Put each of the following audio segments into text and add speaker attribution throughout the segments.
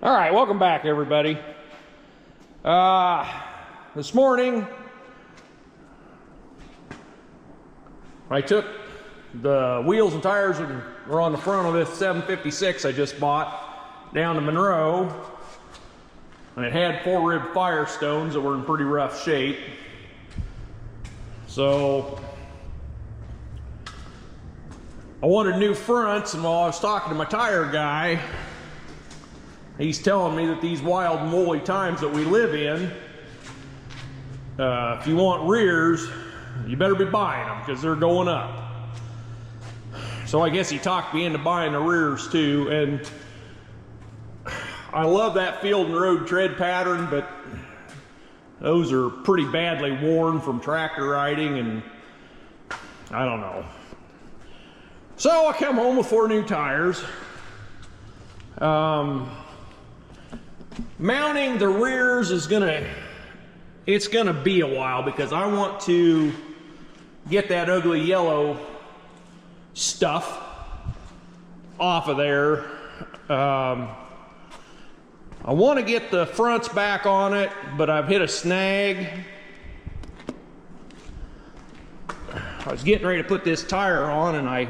Speaker 1: All right, welcome back, everybody. This morning, I took the wheels and tires that were on the front of this 756 I just bought down to Monroe, and it had 4-rib Firestones that were in pretty rough shape. So I wanted new fronts, and while I was talking to my tire guy, he's telling me that these wild and woolly times that we live in, if you want rears, you better be buying them because they're going up. So I guess he talked me into buying the rears too, and I love that field and road tread pattern, but those are pretty badly worn from tractor riding, and I don't know. So I come home with 4 new tires. Mounting the rears is it's gonna be a while because I want to get that ugly yellow stuff off of there. I want to get the fronts back on it, but I've hit a snag. I was getting ready to put this tire on, and I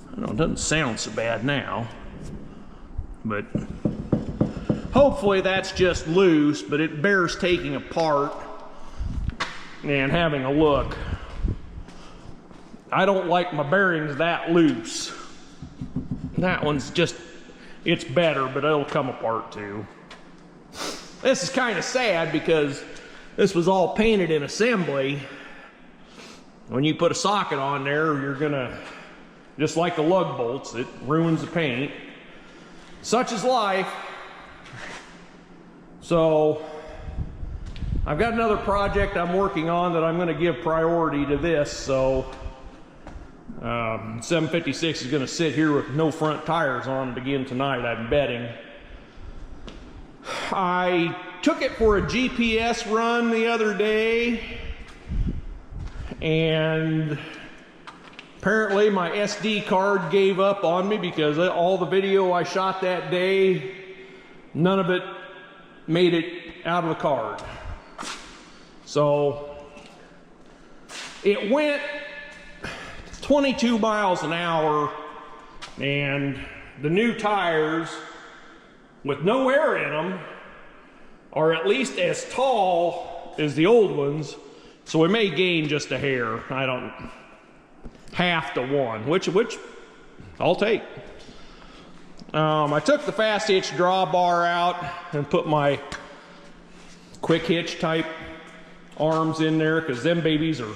Speaker 1: don't know, it doesn't sound so bad now, but hopefully that's just loose, but it bears taking apart and having a look. I don't like my bearings that loose. That one's just, it's better, but it'll come apart too. This is kind of sad because this was all painted in assembly. When you put a socket on there, you're gonna, just like the lug bolts, it ruins the paint. Such is life. So I've got another project I'm working on that I'm going to give priority to this. So 756 is going to sit here with no front tires on it again tonight, I'm betting. I took it for a GPS run the other day, and apparently my SD card gave up on me because all the video I shot that day, none of it made it out of the card. So it went 22 miles an hour, and the new tires with no air in them are at least as tall as the old ones, so we may gain just a hair. I don't, half to 1, which I'll take. I took the fast hitch drawbar out and put my quick hitch type arms in there because them babies are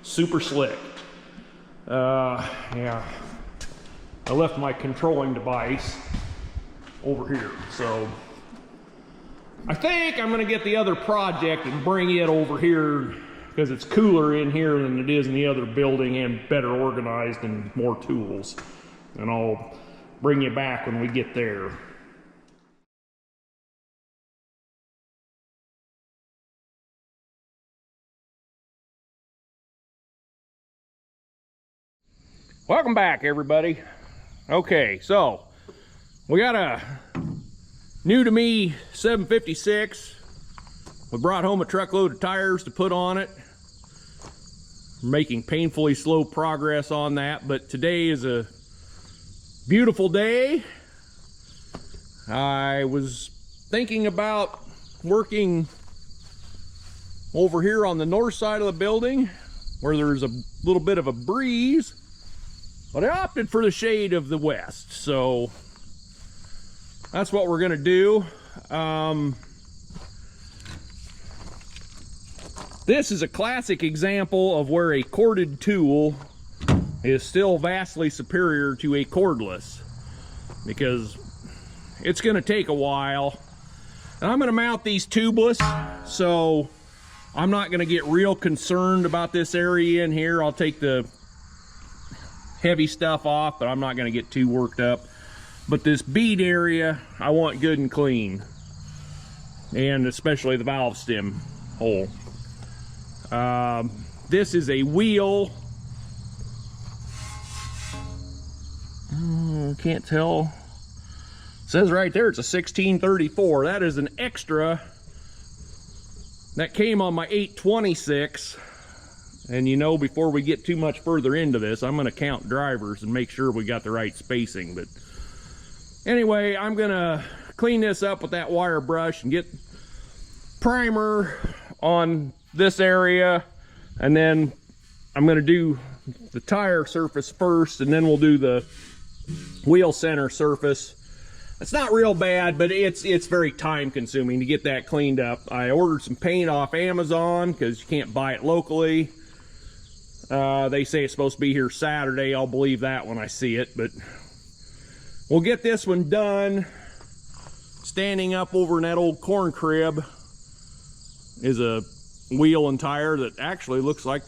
Speaker 1: super slick. Yeah, I left my controlling device over here, so I think I'm gonna get the other project and bring it over here because it's cooler in here than it is in the other building and better organized and more tools. And I'll bring you back when we get there. Welcome back, everybody. Okay, so we got a new to me 756. We brought home a truckload of tires to put on it. We're making painfully slow progress on that, but today is a beautiful day. I was thinking about working over here on the north side of the building where there's a little bit of a breeze, but I opted for the shade of the west, so that's what we're gonna do. This is a classic example of where a corded tool is still vastly superior to a cordless, because it's gonna take a while. And I'm gonna mount these tubeless, so I'm not gonna get real concerned about this area in here. I'll take the heavy stuff off, but I'm not gonna get too worked up. But this bead area, I want good and clean. And especially the valve stem hole. This is a wheel. Can't tell Says right there it's a 1634. That is an extra that came on my 826. And you know, before we get too much further into this, I'm going to count drivers and make sure we got the right spacing. But anyway, I'm going to clean this up with that wire brush and get primer on this area, and then I'm going to do the tire surface first, and then we'll do the wheel center surface. It's not real bad, but it's very time consuming to get that cleaned up. I ordered some paint off Amazon because you can't buy it locally. They say it's supposed to be here Saturday. I'll believe that when I see it, but we'll get this one done. Standing up over in that old corn crib is a wheel and tire that actually looks like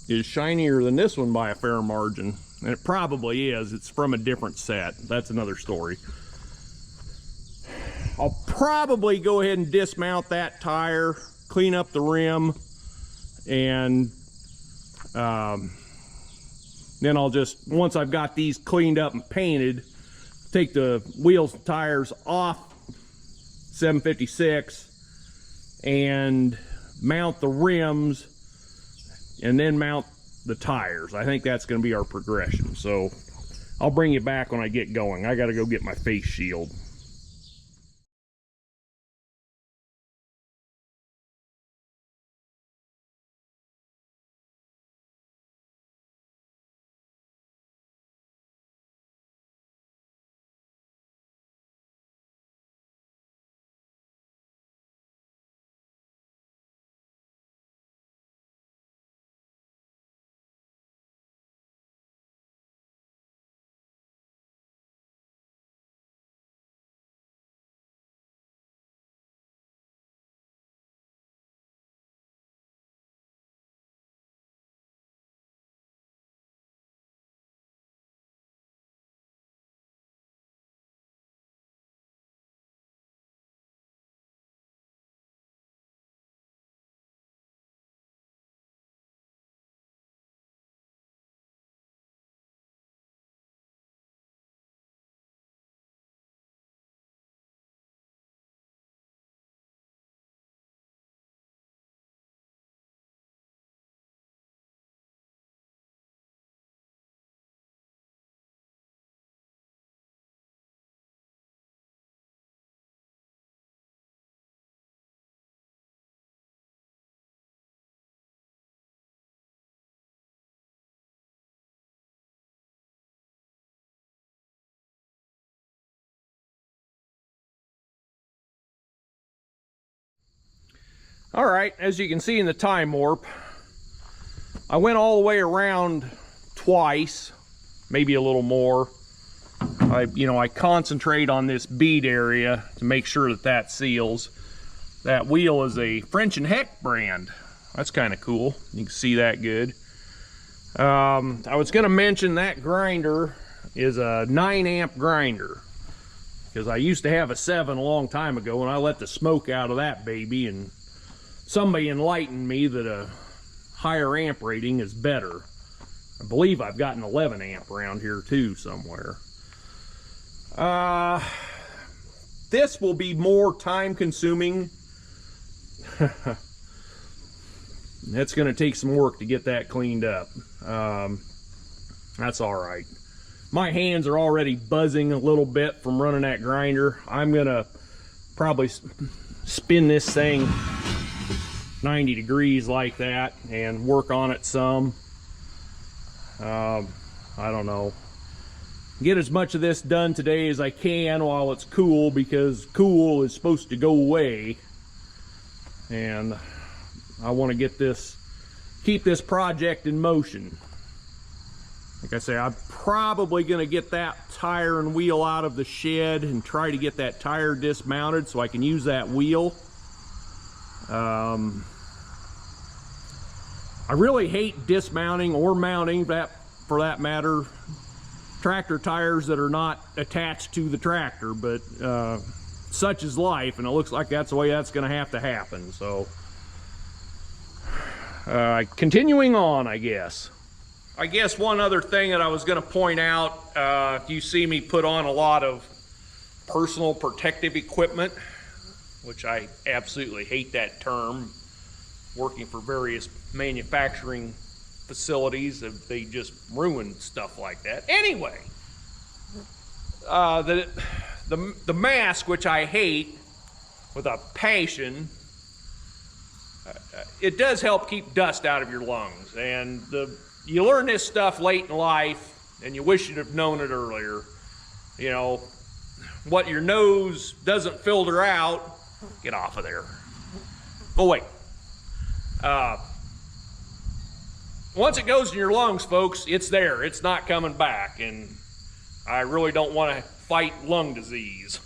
Speaker 1: is shinier than this one by a fair margin. And it probably is. It's from a different set. That's another story. I'll probably go ahead and dismount that tire, clean up the rim, and then I'll just, once I've got these cleaned up and painted, take the wheels and tires off 756 and mount the rims and then mount the tires. I think that's going to be our progression. So I'll bring you back when I get going. I got to go get my face shield. All right, as you can see in the time warp, I went all the way around twice, maybe a little more. I concentrate on this bead area to make sure that that seals. That wheel is a French and Heck brand. That's kind of cool. You can see that good. I was going to mention that grinder is a 9 amp grinder, because I used to have a 7 a long time ago, and I let the smoke out of that baby, and somebody enlightened me that a higher amp rating is better. I believe I've got an 11 amp around here too somewhere. This will be more time consuming. It's going to take some work to get that cleaned up. That's all right. My hands are already buzzing a little bit from running that grinder. I'm going to probably spin this thing 90 degrees like that and work on it some. I don't know. Get as much of this done today as I can while it's cool, because cool is supposed to go away, and I want to keep this project in motion. Like I say, I'm probably going to get that tire and wheel out of the shed and try to get that tire dismounted so I can use that wheel. I really hate dismounting or mounting, for that matter, tractor tires that are not attached to the tractor, but such is life, and it looks like that's the way that's going to happen. So continuing on, I guess one other thing that I was going to point out, you see me put on a lot of personal protective equipment, which I absolutely hate that term. Working for various manufacturing facilities, they just ruin stuff like that. Anyway, the mask, which I hate with a passion, it does help keep dust out of your lungs. And you learn this stuff late in life, and you wish you'd have known it earlier. You know, what your nose doesn't filter out, get off of there. But wait. Once it goes in your lungs, folks, it's there. It's not coming back. And I really don't want to fight lung disease.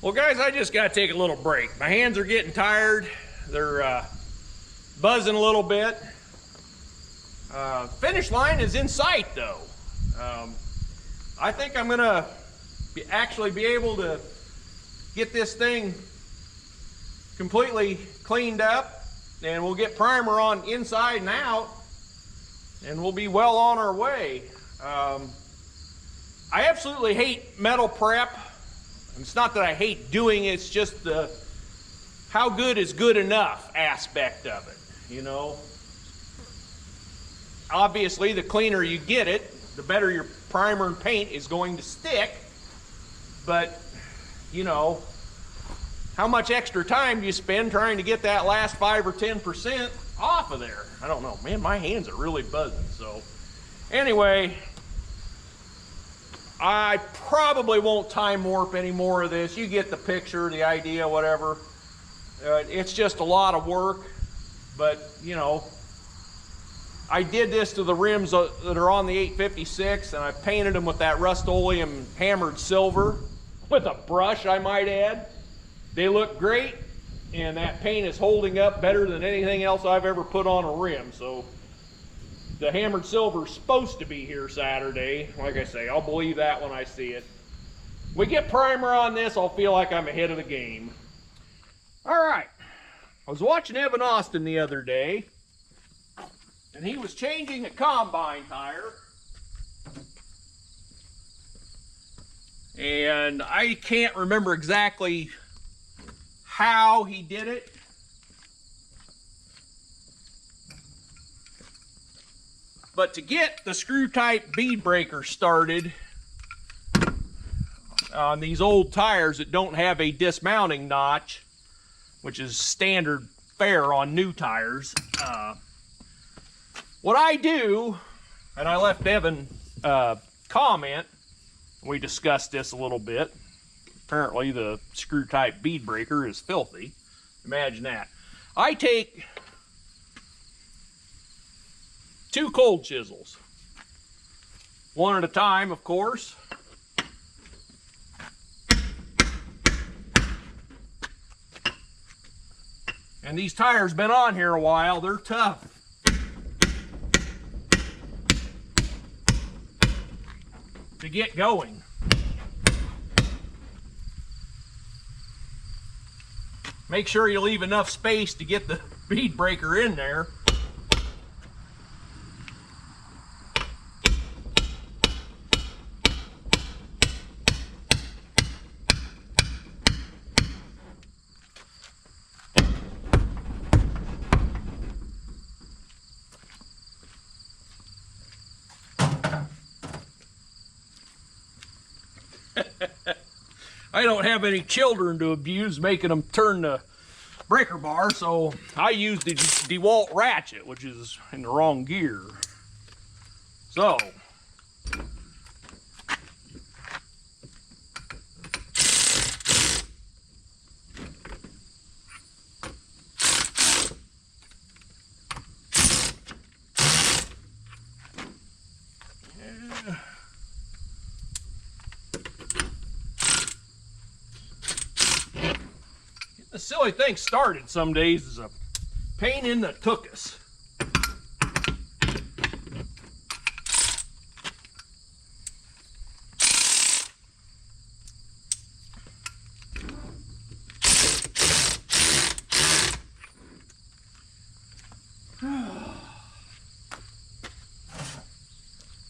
Speaker 1: Well, guys, I just got to take a little break. My hands are getting tired. They're buzzing a little bit. Finish line is in sight, though. I think I'm going to actually be able to get this thing completely cleaned up, and we'll get primer on inside and out, and we'll be well on our way. I absolutely hate metal prep. It's not that I hate doing it, it's just the how good is good enough aspect of it, you know. Obviously, the cleaner you get it, the better your primer and paint is going to stick. But, you know, how much extra time do you spend trying to get that last 5 or 10% off of there? I don't know. Man, my hands are really buzzing. So, anyway, I probably won't time warp any more of this. You get the picture, the idea, whatever. It's just a lot of work, but you know, I did this to the rims that are on the 856, and I painted them with that Rust-Oleum hammered silver with a brush, I might add. They look great, and that paint is holding up better than anything else I've ever put on a rim. So the hammered silver is supposed to be here Saturday. Like I say, I'll believe that when I see it. We get primer on this, I'll feel like I'm ahead of the game. All right, I was watching Evan Austin the other day, and he was changing a combine tire. And I can't remember exactly how he did it. But to get the screw type bead breaker started on these old tires that don't have a dismounting notch, which is standard fare on new tires, what I do, and I left Evan comment, we discussed this a little bit. Apparently the screw type bead breaker is filthy. Imagine that. I take 2 cold chisels, one at a time, of course. And these tires been on here a while, they're tough. To get going. Make sure you leave enough space to get the bead breaker in there. I don't have any children to abuse, making them turn the breaker bar, so I use the DeWalt ratchet, which is in the wrong gear. So, the silly thing started some days is a pain in the tuchus.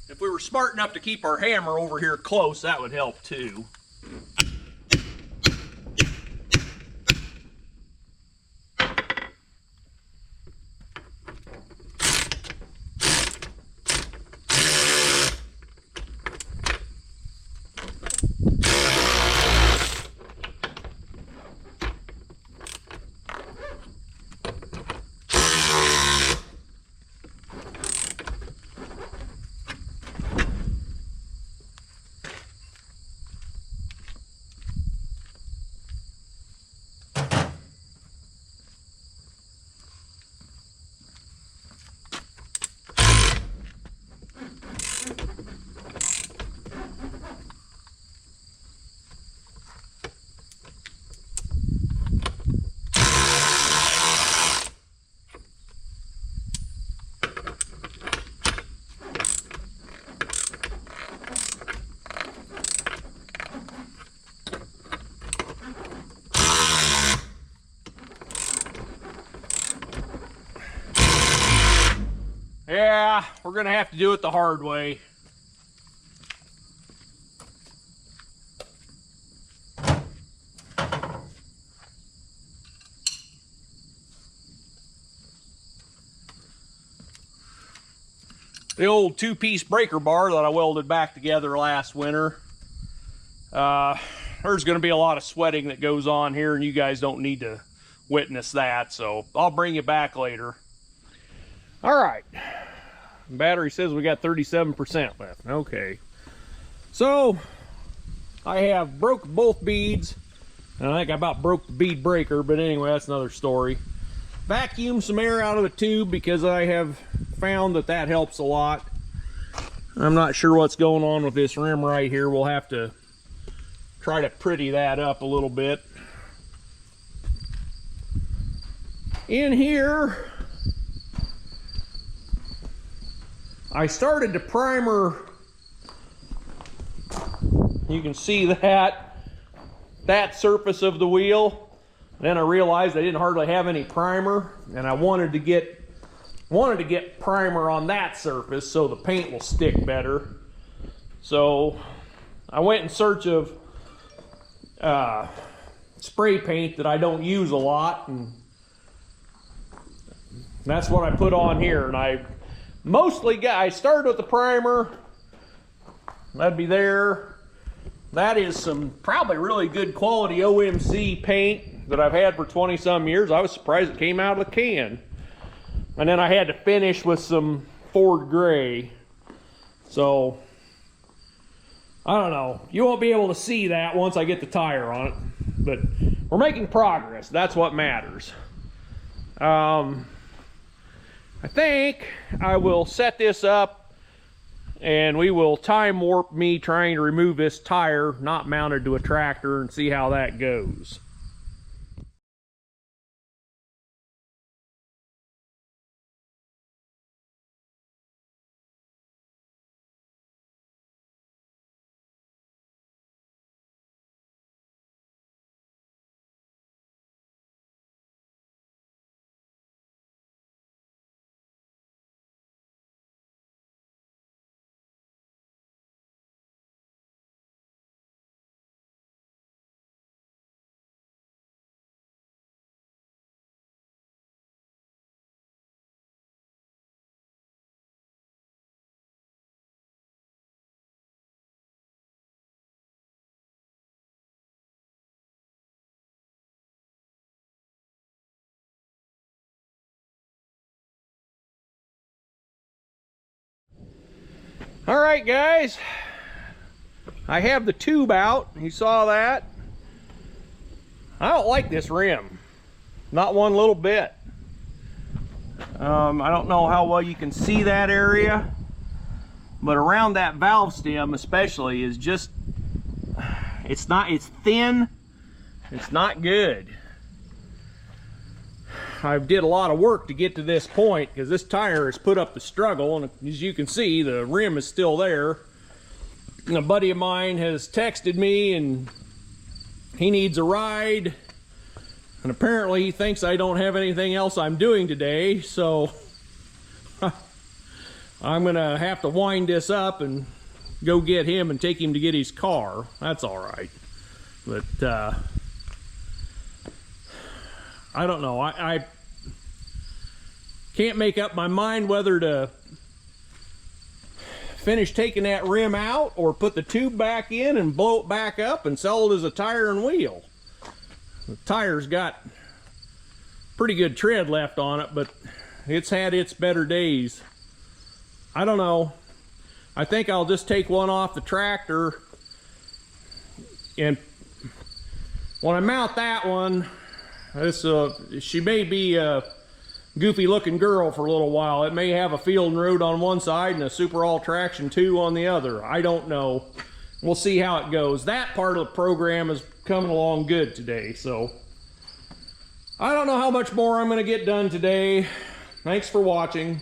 Speaker 1: If we were smart enough to keep our hammer over here close, that would help too. Yeah, we're gonna have to do it the hard way. The old two-piece breaker bar that I welded back together last winter. There's gonna be a lot of sweating that goes on here, and you guys don't need to witness that, so I'll bring you back later. All right. Battery says we got 37% left. Okay. So, I have broke both beads. And I think I about broke the bead breaker, but anyway, that's another story. Vacuum some air out of the tube because I have found that that helps a lot. I'm not sure what's going on with this rim right here. We'll have to try to pretty that up a little bit. In here, I started to primer. You can see that surface of the wheel. Then I realized I didn't hardly have any primer, and I wanted to get primer on that surface so the paint will stick better. So I went in search of spray paint that I don't use a lot, and that's what I put on here. And I started with the primer. That'd be there. That is some probably really good quality OMC paint that I've had for 20 some years. I was surprised it came out of the can. And then I had to finish with some Ford gray. So, I don't know. You won't be able to see that once I get the tire on it. But we're making progress. That's what matters. I think I will set this up and we will time warp me trying to remove this tire not mounted to a tractor and see how that goes. All right, guys. I have the tube out. You saw that. I don't like this rim. Not one little bit. I don't know how well you can see that area, but around that valve stem especially is just, it's thin. It's not good. I did a lot of work to get to this point because this tire has put up the struggle, and as you can see, the rim is still there. And a buddy of mine has texted me and he needs a ride, and apparently he thinks I don't have anything else I'm doing today, so I'm gonna have to wind this up and go get him and take him to get his car. That's all right. But I don't know. I can't make up my mind whether to finish taking that rim out or put the tube back in and blow it back up and sell it as a tire and wheel. The tire's got pretty good tread left on it, but it's had its better days. I don't know. I think I'll just take one off the tractor, and when I mount that one, she may be a goofy looking girl for a little while. It may have a field and road on one side and a Super All Traction 2 on the other. I don't know. We'll see how it goes. That part of the program is coming along good today, so I don't know how much more I'm going to get done today. Thanks for watching.